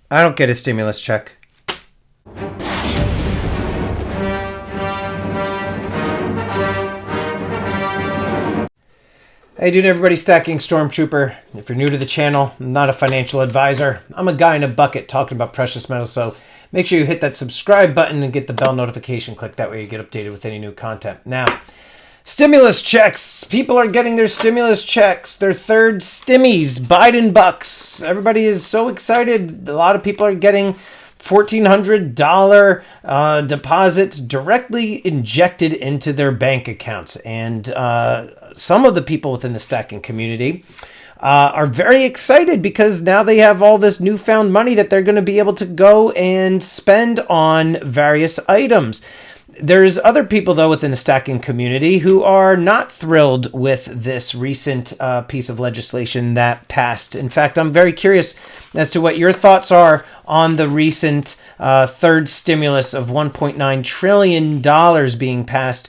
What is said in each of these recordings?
I don't get a stimulus check. Hey dude, everybody, Stacking Stormtrooper. If you're new to the channel, I'm not a financial advisor. I'm a guy in a bucket talking about precious metals, so make sure you hit that subscribe button and get the bell notification click. That way you get updated with any new content. Now, stimulus checks. People are getting their stimulus checks, their third stimmies, Biden bucks. Everybody is so excited. A lot of people are getting $1,400 deposits directly injected into their bank accounts. And some of the people within the stacking community are very excited because now they have all this newfound money that they're going to be able to go and spend on various items. There's other people, though, within the stacking community who are not thrilled with this recent piece of legislation that passed. In fact, I'm very curious as to what your thoughts are on the recent third stimulus of $1.9 trillion being passed.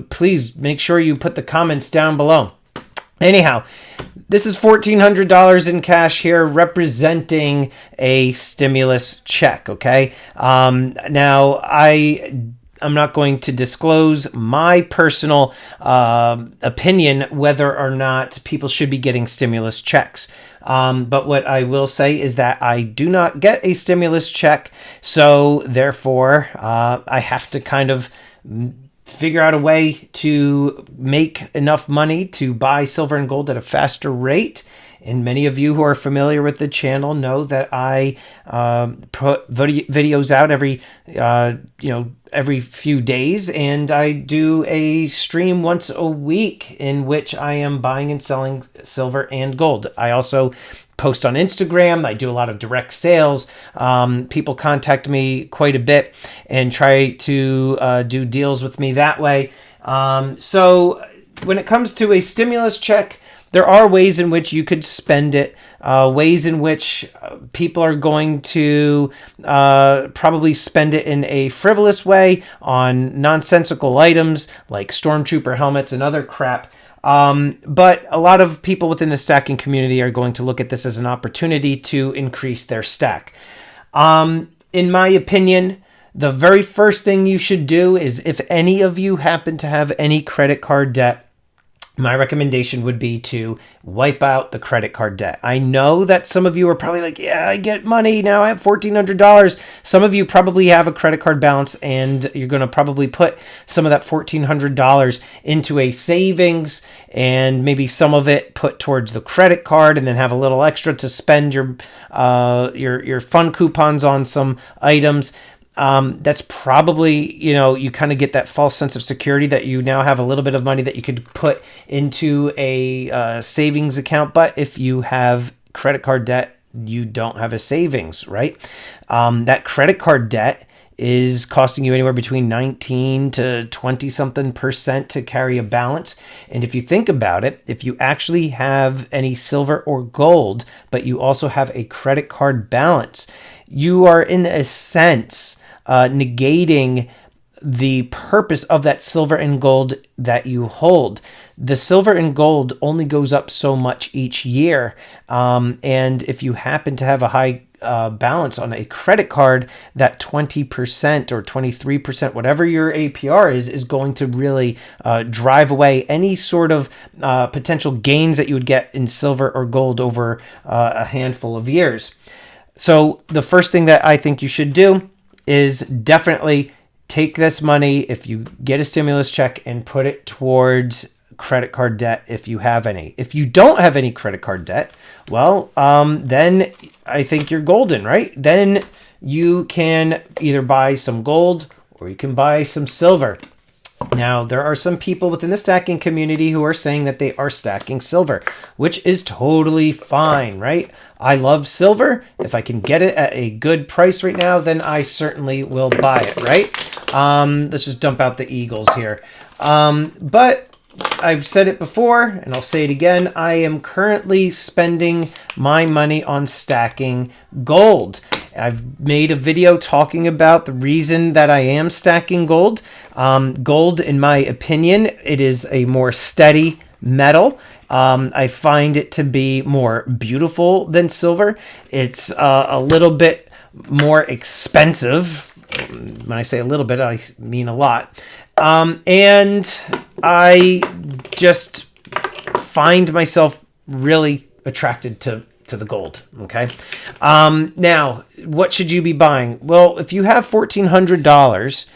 Please make sure you put the comments down below. Anyhow, this is $1,400 in cash here, representing a stimulus check, okay? Now, I'm not going to disclose my personal opinion whether or not people should be getting stimulus checks. But what I will say is that I do not get a stimulus check, so therefore I have to kind of figure out a way to make enough money to buy silver and gold at a faster rate. And many of you who are familiar with the channel know that I put videos out every few days, and I do a stream once a week in which I am buying and selling silver and gold. I also post on Instagram. I do a lot of direct sales. People contact me quite a bit and try to do deals with me that way. So when it comes to a stimulus check, there are ways in which you could spend it, ways in which people are going to probably spend it in a frivolous way on nonsensical items like Stormtrooper helmets and other crap. But a lot of people within the stacking community are going to look at this as an opportunity to increase their stack. In my opinion, the very first thing you should do is, if any of you happen to have any credit card debt, my recommendation would be to wipe out the credit card debt. I know that some of you are probably like, yeah, I get money now. I have $1,400. Some of you probably have a credit card balance, and you're going to probably put some of that $1,400 into a savings, and maybe some of it put towards the credit card, and then have a little extra to spend your fun coupons on some items. That's probably, you kind of get that false sense of security that you now have a little bit of money that you could put into a savings account. But if you have credit card debt, you don't have a savings, right? That credit card debt is costing you anywhere between 19 to 20 something % to carry a balance. And if you think about it, if you actually have any silver or gold, but you also have a credit card balance, you are in a sense negating the purpose of that silver and gold that you hold. The silver and gold only goes up so much each year. And if you happen to have a high balance on a credit card, that 20% or 23%, whatever your APR is going to really drive away any sort of potential gains that you would get in silver or gold over a handful of years. So the first thing that I think you should do is definitely take this money, if you get a stimulus check, and put it towards credit card debt if you have any. If you don't have any credit card debt, well, then I think you're golden, right? Then you can either buy some gold or you can buy some silver. Now, there are some people within the stacking community who are saying that they are stacking silver, which is totally fine, right? I love silver. If I can get it at a good price right now, then I certainly will buy it, right? Let's just dump out the Eagles here. But I've said it before, and I'll say it again. I am currently spending my money on stacking gold. I've made a video talking about the reason that I am stacking gold. Gold, in my opinion, it is a more steady metal, I find it to be more beautiful than silver. It's a little bit more expensive. When I say a little bit, I mean a lot. And I just find myself really attracted to the gold. Okay. Now, what should you be buying? Well, if you have $1,400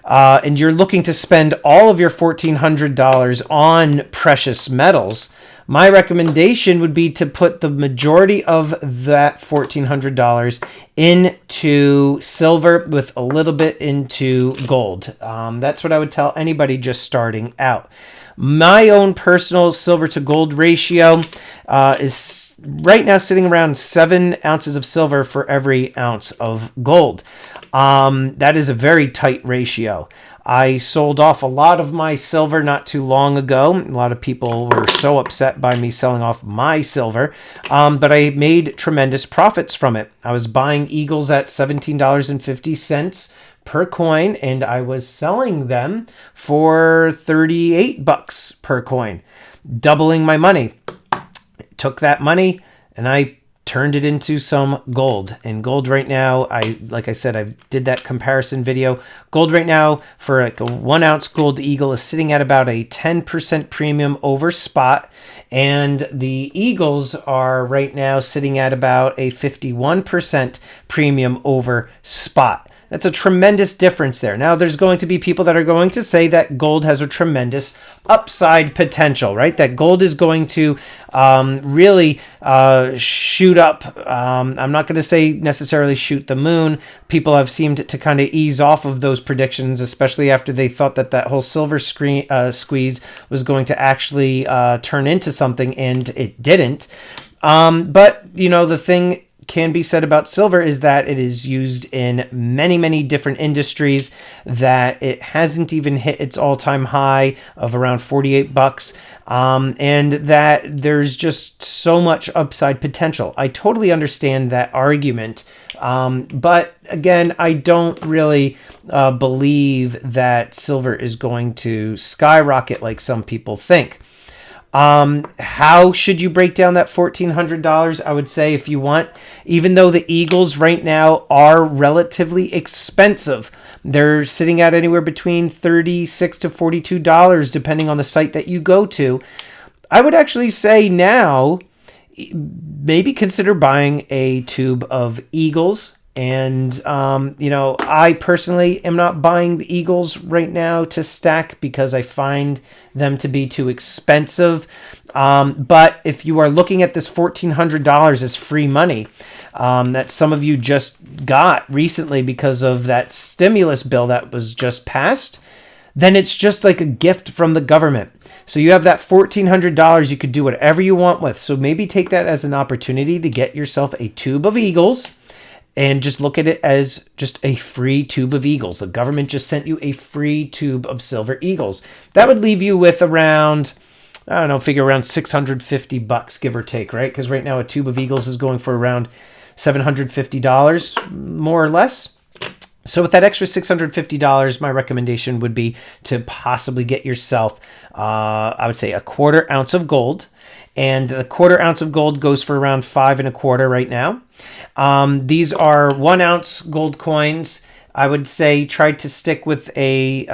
and you're looking to spend all of your $1,400 on precious metals, my recommendation would be to put the majority of that $1,400 into silver with a little bit into gold. That's what I would tell anybody just starting out. My own personal silver to gold ratio is right now sitting around 7 ounces of silver for every ounce of gold. That is a very tight ratio. I sold off a lot of my silver not too long ago. A lot of people were so upset by me selling off my silver, but I made tremendous profits from it. I was buying Eagles at $17.50 per coin, and I was selling them for $38 per coin, doubling my money. Took that money and I turned it into some gold. And gold right now, like I said, I did that comparison video. Gold right now for like a 1 ounce gold eagle is sitting at about a 10% premium over spot. And the Eagles are right now sitting at about a 51% premium over spot. That's a tremendous difference there. Now, there's going to be people that are going to say that gold has a tremendous upside potential, right? That gold is going to really shoot up. I'm not going to say necessarily shoot the moon. People have seemed to kind of ease off of those predictions, especially after they thought that that whole silver squeeze was going to actually turn into something, and it didn't. But, you know, the thing can be said about silver is that it is used in many, many different industries, that it hasn't even hit its all-time high of around $48, and that there's just so much upside potential. I totally understand that argument, but again, I don't really believe that silver is going to skyrocket like some people think. How should you break down that $1,400? I would say, if you want, even though the Eagles right now are relatively expensive, they're sitting at anywhere between $36 to $42, depending on the site that you go to. I would actually say now, maybe consider buying a tube of Eagles. And, you know, I personally am not buying the Eagles right now to stack because I find them to be too expensive. But if you are looking at this $1,400 as free money, that some of you just got recently because of that stimulus bill that was just passed, then it's just like a gift from the government. So you have that $1,400 you could do whatever you want with. So maybe take that as an opportunity to get yourself a tube of Eagles. And just look at it as just a free tube of Eagles. The government just sent you a free tube of silver Eagles. That would leave you with around, I don't know, figure around $650, give or take, right? Because right now a tube of Eagles is going for around $750, more or less. So with that extra $650, my recommendation would be to possibly get yourself, I would say, a 1/4 ounce of gold. And the 1/4 ounce of gold goes for around 5 1/4 right now. These are 1 ounce gold coins. I would say try to stick with a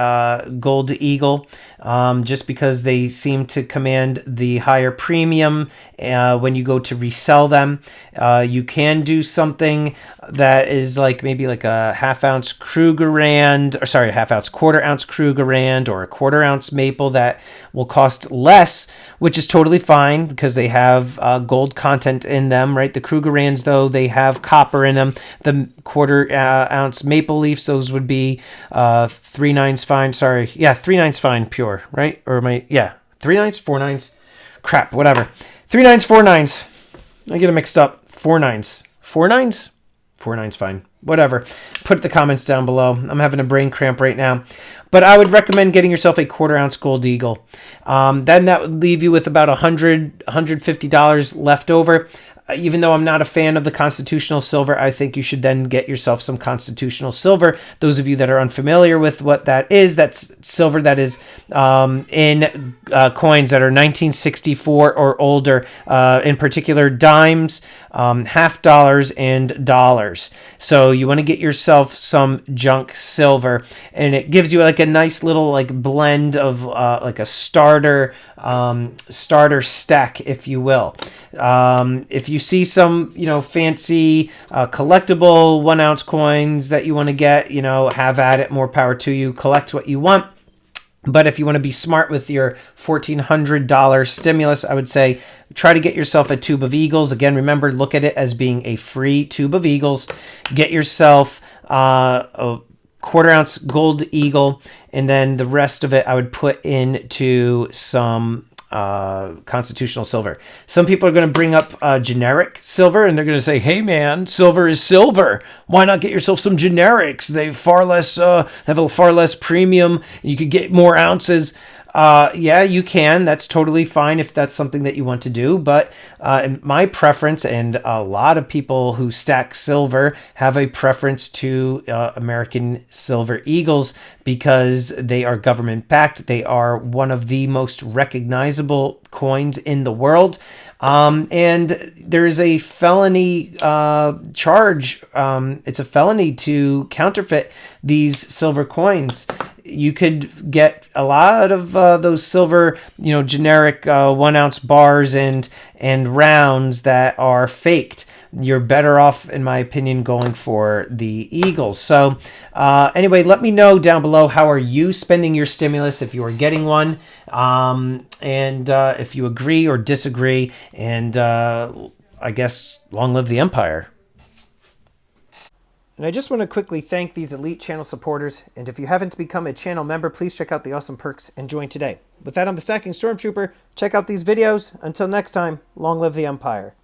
gold eagle, just because they seem to command the higher premium when you go to resell them. You can do something that is like maybe like a 1/2 ounce Krugerrand, or sorry, a 1/2 ounce, 1/4 ounce Krugerrand, or a 1/4 ounce maple that will cost less, which is totally fine because they have gold content in them, right? The Krugerrands, though, they have copper in them. The 1/4 ounce maple leafs, those would be 3/9 fine. Sorry, yeah, 3/9 fine pure, right? Or 3/9, 4/9, crap, whatever. 3/9, 4/9. I get them mixed up. 4/9, 4/9, 4/9 fine. Whatever. Put the comments down below. I'm having a brain cramp right now. But I would recommend getting yourself a 1/4 ounce gold eagle. Then that would leave you with about $150 left over. even though I'm not a fan of the constitutional silver, I think you should then get yourself some constitutional silver. Those of you that are unfamiliar with what that is, that's silver that is in coins that are 1964 or older, in particular dimes, half dollars, and dollars. So you want to get yourself some junk silver, and it gives you like a nice little like blend of like a starter stack, if you will. If you see some, fancy collectible 1 ounce coins that you want to get, have at it, more power to you. Collect what you want. But if you want to be smart with your $1,400 stimulus, I would say try to get yourself a tube of Eagles. Again, remember, look at it as being a free tube of Eagles. Get yourself a 1/4 ounce gold Eagle, and then the rest of it I would put into some constitutional silver. Some people are going to bring up generic silver, and they're going to say, hey man, silver is silver, why not get yourself some generics? They have a far less premium, you could get more ounces. Yeah, you can. That's totally fine if that's something that you want to do. But my preference, and a lot of people who stack silver have a preference to American Silver Eagles because they are government backed. They are one of the most recognizable coins in the world. And there is a felony charge. It's a felony to counterfeit these silver coins. You could get a lot of those silver, generic 1 ounce bars and rounds that are faked. You're better off, in my opinion, going for the Eagles. So anyway, let me know down below, how are you spending your stimulus if you are getting one, and if you agree or disagree, and I guess long live the empire. And I just want to quickly thank these elite channel supporters, and if you haven't become a channel member, please check out the awesome perks and join today. With that, I'm the Stacking Stormtrooper. Check out these videos. Until next time, long live the empire.